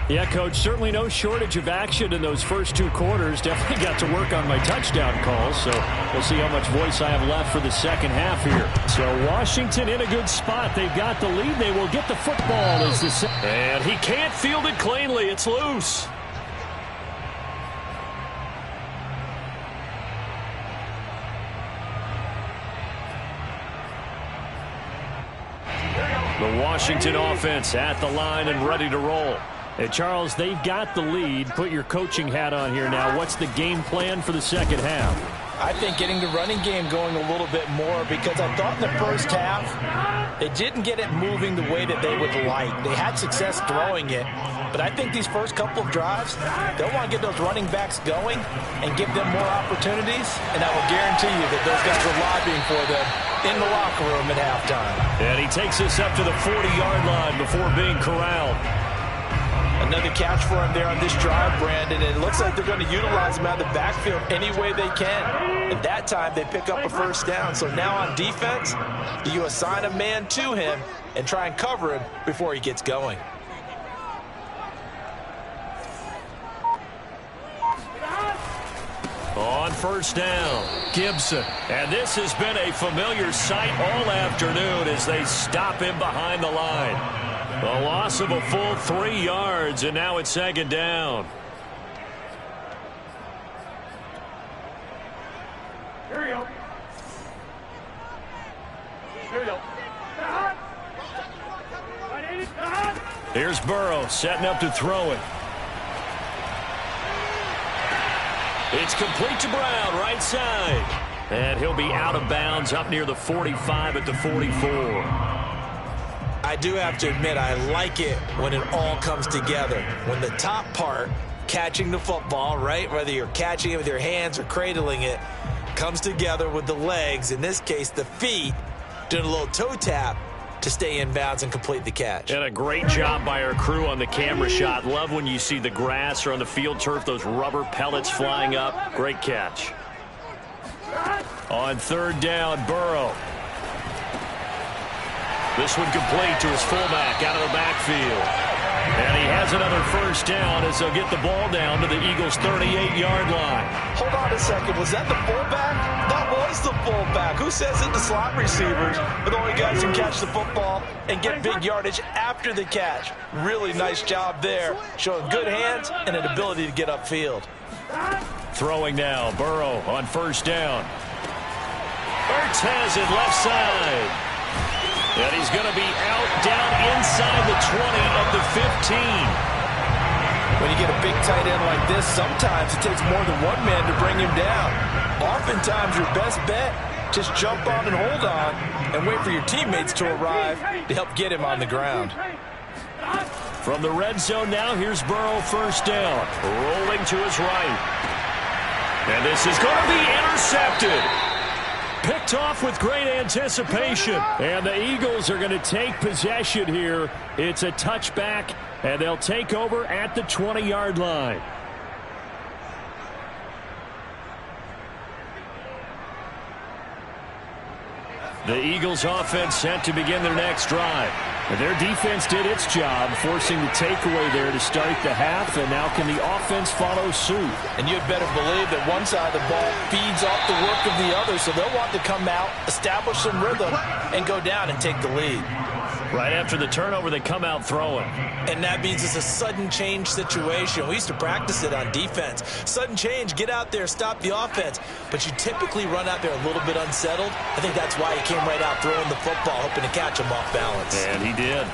Yeah, Coach, certainly no shortage of action in those first two quarters. Definitely got to work on my touchdown calls, so we'll see how much voice I have left for the second half here. So Washington in a good spot. They've got the lead. They will get the football. And he can't field it cleanly. It's loose. The Washington offense at the line and ready to roll. Hey, Charles, they've got the lead. Put your coaching hat on here now. What's the game plan for the second half? I think getting the running game going a little bit more, because I thought in the first half they didn't get it moving the way that they would like. They had success throwing it, but I think these first couple of drives, they'll want to get those running backs going and give them more opportunities, and I will guarantee you that those guys are lobbying for them in the locker room at halftime. And he takes this up to the 40-yard line before being corralled. Another catch for him there on this drive, Brandon, and it looks like they're going to utilize him out of the backfield any way they can. At that time, they pick up a first down. So now on defense, you assign a man to him and try and cover him before he gets going. On first down, Gibson. And this has been a familiar sight all afternoon as they stop him behind the line. A loss of a full 3 yards, and now it's second down. Here we go. Here we go. Here's Burrow setting up to throw it. It's complete to Brown, right side. And he'll be out of bounds up near the 45 at the 44. I do have to admit, I like it when it all comes together. When the top part, catching the football, right, whether you're catching it with your hands or cradling it, comes together with the legs, in this case the feet, doing a little toe tap to stay in bounds and complete the catch. And a great job by our crew on the camera shot. Love when you see the grass or on the field turf, those rubber pellets flying up. Great catch. On third down, Burrow. This one complete to his fullback out of the backfield. And he has another first down as they'll get the ball down to the Eagles' 38-yard line. Hold on a second. Was that the fullback? That was the fullback. Who says it? The slot receivers are the only guys who catch the football and get big yardage after the catch. Really nice job there, showing good hands and an ability to get upfield. Throwing now, Burrow on first down. Ertz has it left side. And he's going to be out down inside the 20 at the 15. When you get a big tight end like this, sometimes it takes more than one man to bring him down. Oftentimes, your best bet, just jump on and hold on and wait for your teammates to arrive to help get him on the ground. From the red zone now, here's Burrow first down. Rolling to his right. And this is going to be intercepted. Picked off with great anticipation. And the Eagles are going to take possession here. It's a touchback, and they'll take over at the 20-yard line. The Eagles offense set to begin their next drive. Their defense did its job, forcing the takeaway there to start the half, and now can the offense follow suit? And you'd better believe that one side of the ball feeds off the work of the other, so they'll want to come out, establish some rhythm, and go down and take the lead. Right after the turnover, they come out throwing. And that means it's a sudden change situation. We used to practice it on defense. Sudden change, get out there, stop the offense. But you typically run out there a little bit unsettled. I think that's why he came right out throwing the football, hoping to catch him off balance. And he did.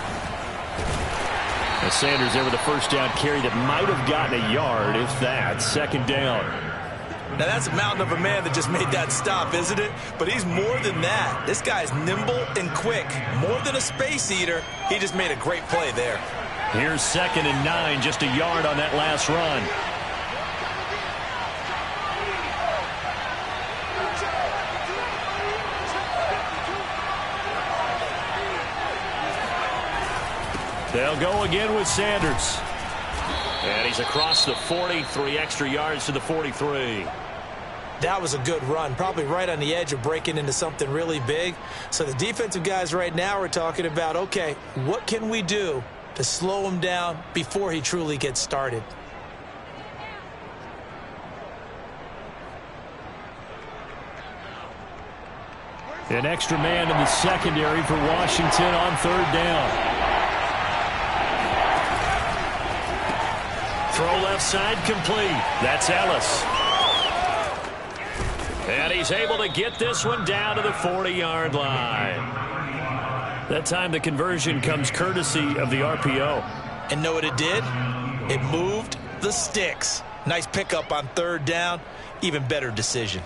And Sanders there with a first down carry that might have gotten a yard, if that. Second down. Now, that's a mountain of a man that just made that stop, isn't it? But he's more than that. This guy's nimble and quick. More than a space eater. He just made a great play there. Here's 2nd and 9, just a yard on that last run. They'll go again with Sanders. And he's across the 40, 3 extra yards to the 43. That was a good run, probably right on the edge of breaking into something really big. So the defensive guys right now are talking about, okay, what can we do to slow him down before he truly gets started? An extra man in the secondary for Washington on 3rd down. Throw left side complete. That's Ellis. And he's able to get this one down to the 40-yard line. That time the conversion comes courtesy of the RPO. And know what it did? It moved the sticks. Nice pickup on 3rd down. Even better decision.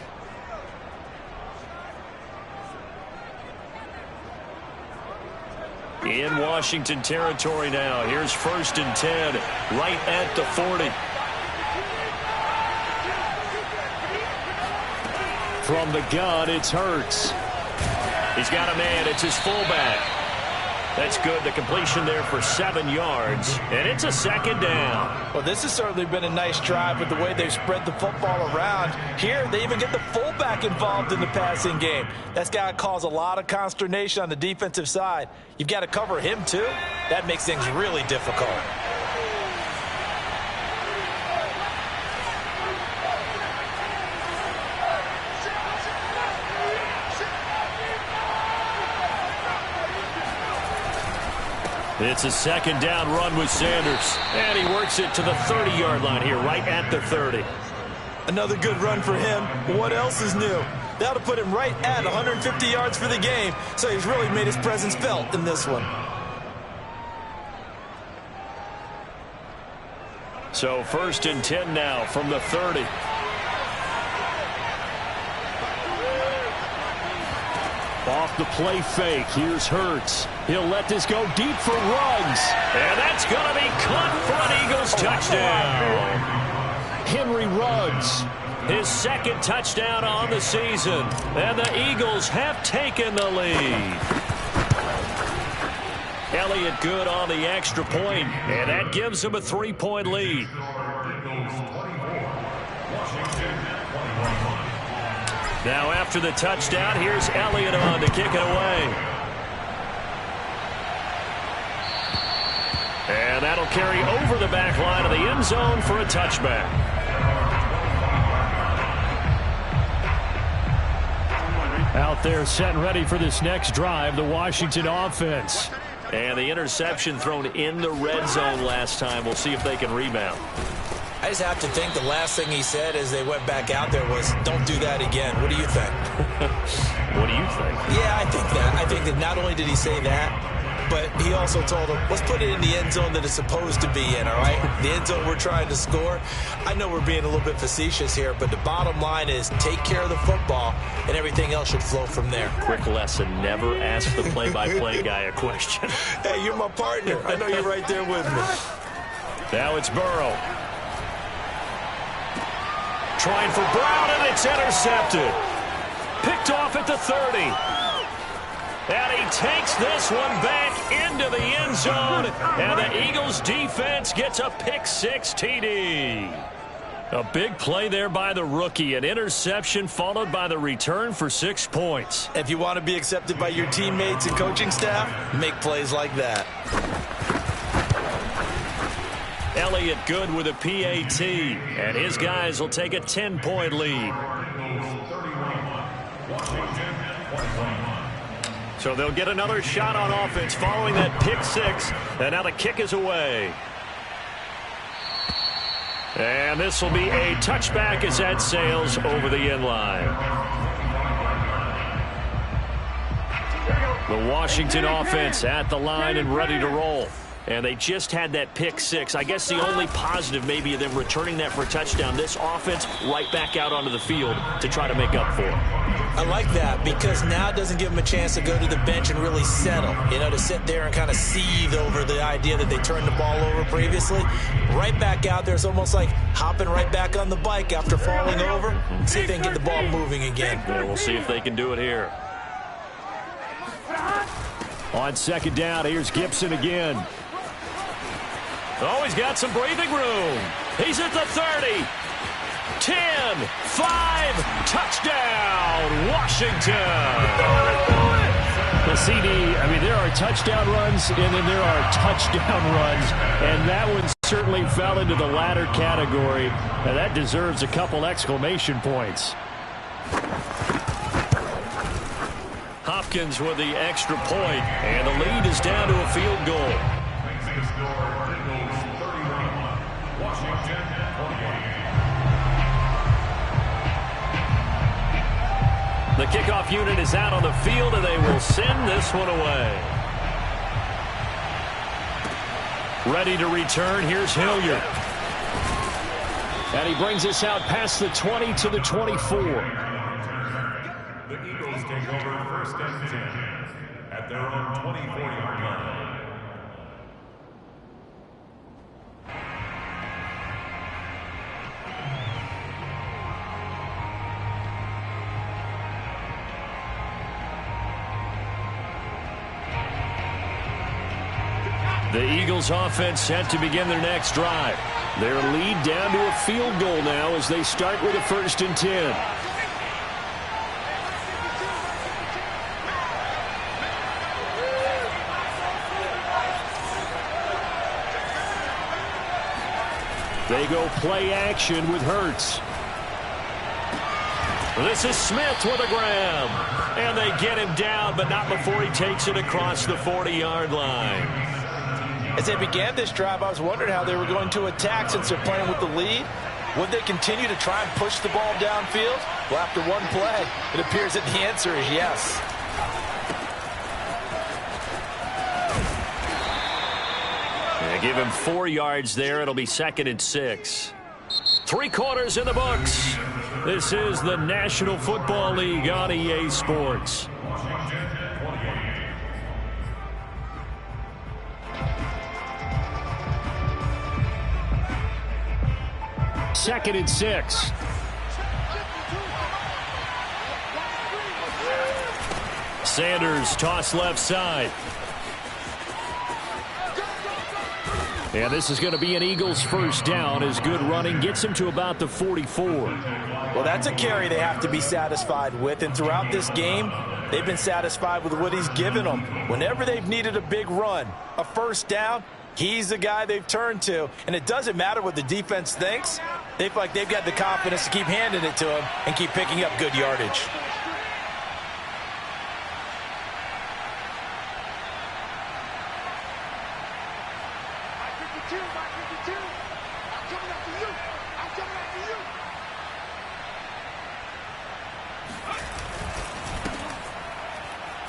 In Washington territory now. Here's 1st and 10, right at the 40. From the gun, it's Hurts. He's got a man. It's his fullback. That's good. The completion there for 7 yards. And it's a 2nd down. Well, this has certainly been a nice drive with the way they've spread the football around. Here, they even get the fullback involved in the passing game. That's got to cause a lot of consternation on the defensive side. You've got to cover him, too. That makes things really difficult. It's a 2nd down run with Sanders. And he works it to the 30-yard line here, right at the 30. Another good run for him. What else is new? That'll put him right at 150 yards for the game. So he's really made his presence felt in this one. So 1st and 10 now from the 30. Off the play fake. Here's Hurts. He'll let this go deep for Ruggs. And that's going to be caught for an Eagles touchdown. Henry Ruggs. His 2nd touchdown on the season. And the Eagles have taken the lead. Elliott good on the extra point, and that gives him a 3-point lead. Now after the touchdown, here's Elliott on to kick it away. And that'll carry over the back line of the end zone for a touchback. Out there set and ready for this next drive, the Washington offense. And the interception thrown in the red zone last time. We'll see if they can rebound. I just have to think the last thing he said as they went back out there was, don't do that again. What do you think? What do you think? Yeah, I think that. I think that not only did he say that, but he also told them, let's put it in the end zone that it's supposed to be in, all right? The end zone we're trying to score. I know we're being a little bit facetious here, but the bottom line is take care of the football, and everything else should flow from there. Quick lesson, never ask the play-by-play guy a question. Hey, you're my partner. I know you're right there with me. Now it's Burrow. Trying for Brown, and it's intercepted. Picked off at the 30. And he takes this one back into the end zone. And the Eagles defense gets a pick-6 TD. A big play there by the rookie. An interception followed by the return for 6 points. If you want to be accepted by your teammates and coaching staff, make plays like that. Elliott good with a PAT, and his guys will take a 10-point lead. So they'll get another shot on offense following that pick six. And now the kick is away. And this will be a touchback as that sails over the end line. The Washington offense at the line and ready to roll. And they just had that pick six. I guess the only positive maybe of them returning that for a touchdown. This offense right back out onto the field to try to make up for it. I like that because now it doesn't give them a chance to go to the bench and really settle. You know, to sit there and kind of seethe over the idea that they turned the ball over previously. Right back out there. It's almost like hopping right back on the bike after falling over. See if they can get the ball moving again. Yeah, we'll see if they can do it here. On second down, here's Gibson again. Oh, he's got some breathing room. He's at the 30. 10, 5, touchdown, Washington. The CD, I mean, there are touchdown runs, and then there are touchdown runs, and that one certainly fell into the latter category, and that deserves a couple exclamation points. Hopkins with the extra point, and the lead is down to a field goal. The kickoff unit is out on the field, and they will send this one away. Ready to return. Here's Hilliard. And he brings us out past the 20 to the 24. The Eagles take over first and 10 at their own 24-yard line. The Eagles offense set to begin their next drive. Their lead down to a field goal now as they start with a 1st and 10. They go play action with Hurts. This is Smith with a grab. And they get him down, but not before he takes it across the 40-yard line. As they began this drive, I was wondering how they were going to attack since they're playing with the lead. Would they continue to try and push the ball downfield? Well, after one play, it appears that the answer is yes. They give him 4 yards there. It'll be 2nd and 6. 3 quarters in the books. This is the National Football League on EA Sports. Second and 6. Sanders toss left side. And this is going to be an Eagles first down as good running gets him to about the 44. Well, that's a carry they have to be satisfied with. And throughout this game, they've been satisfied with what he's given them. Whenever they've needed a big run, a first down, he's the guy they've turned to. And it doesn't matter what the defense thinks. They feel like they've got the confidence to keep handing it to him and keep picking up good yardage.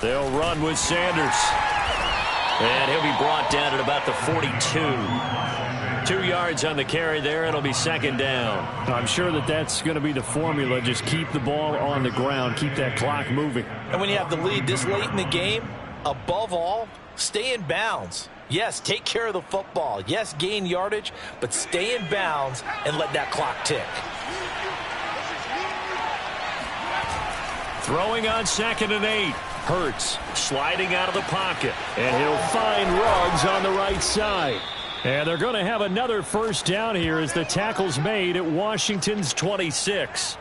They'll run with Sanders. And he'll be brought down at about the 42. 2 yards on the carry there. It'll be 2nd down. I'm sure that that's going to be the formula. Just keep the ball on the ground. Keep that clock moving. And when you have the lead this late in the game, above all, stay in bounds. Yes, take care of the football. Yes, gain yardage, but stay in bounds and let that clock tick. Throwing on 2nd and 8. Hurts sliding out of the pocket. And he'll find Ruggs on the right side. And they're going to have another first down here as the tackle's made at Washington's 26.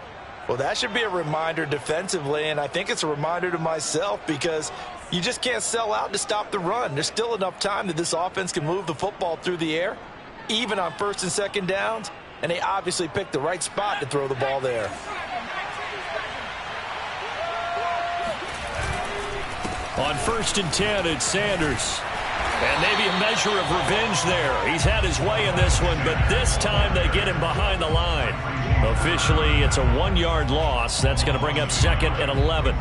Well, that should be a reminder defensively, and I think it's a reminder to myself because you just can't sell out to stop the run. There's still enough time that this offense can move the football through the air, even on 1st and 2nd downs, and they obviously picked the right spot to throw the ball there. On 1st and 10, it's Sanders. And maybe a measure of revenge there. He's had his way in this one, but this time they get him behind the line. Officially, it's a 1-yard loss. That's going to bring up 2nd and 11.